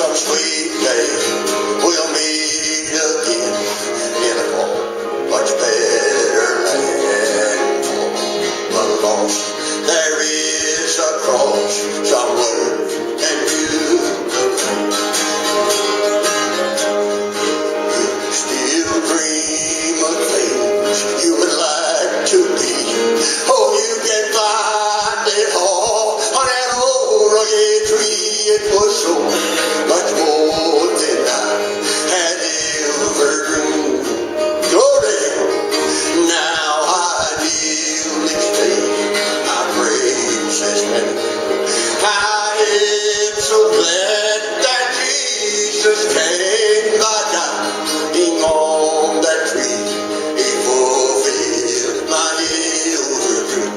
some sweet day we'll meet again in a much better land. But lost, there is a cross somewhere, and you still dream of things you would like to be. Oh, you can find it all on that old rugged tree. It was so much more than I had ever dreamed. Glory! Now I kneel each day, I praise His name. I am so glad that Jesus came by dying on that tree. He fulfilled my every dream.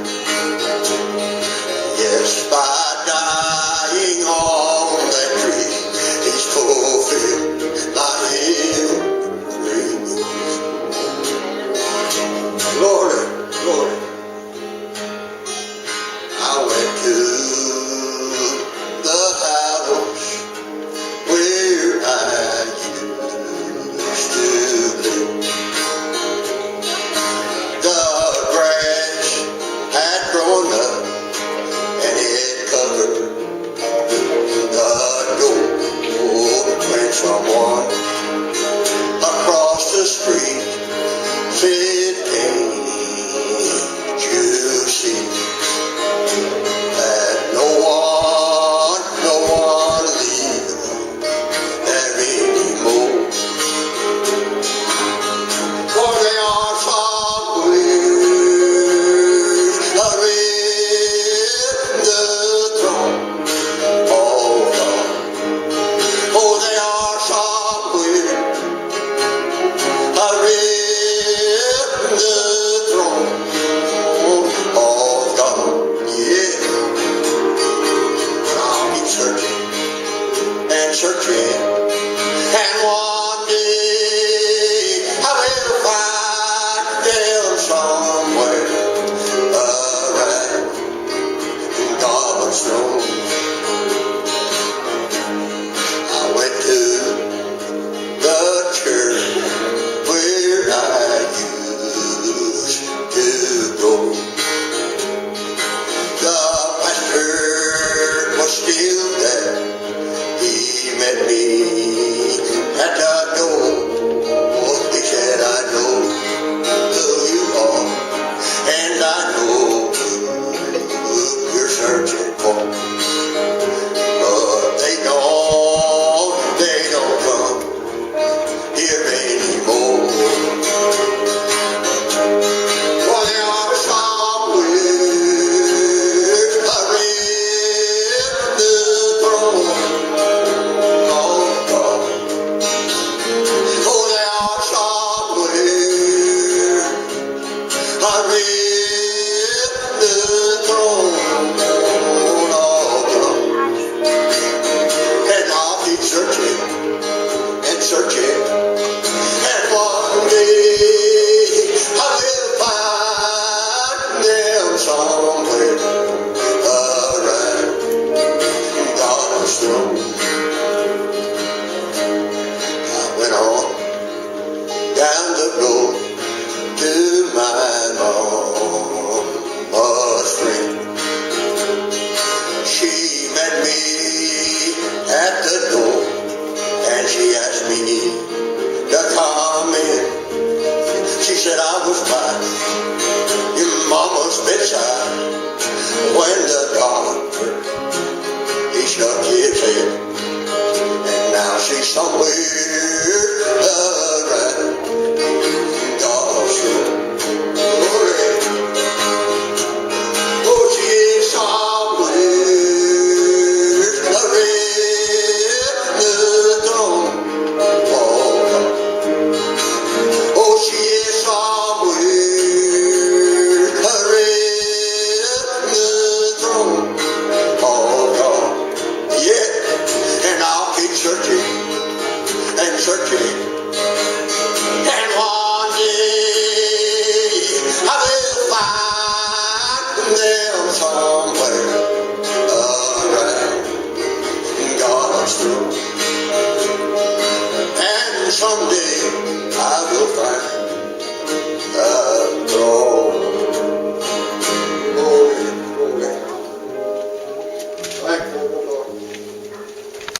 Yes, by dying on that tree, He's fulfilled my every dream. Glory, glory. I went to the house where I used to live. The grass had grown up and it covered the door when someone across the street said, "Can't you see that no one lives there anymore? For they are somewhere around the throne of God. Oh, they are somewhere around the throne of God." Yeah. I'll keep searching and searching, and one day I will find them somewhere around God's throne. I went to the church where I used to go. The pastor was still there. He met me at the door. He said, "I know who you are, and I know who you're searching for. But they don't come here anymore. For they are somewhere around the throne of God. Oh, they are somewhere around the throne of God." And I'll keep searching and searching, and one day I will find them somewhere around God's throne. I went on down the road to my mama's friend. She met me at the door, and she asked me to come in. She said, "I was by your mama's bedside when the doctor, he shook his head, and now she's somewhere around God's throne." Glory. Oh, she is somewhere around the throne of God. Oh, she is somewhere around the throne of God. Yeah, and I'll keep searching and searching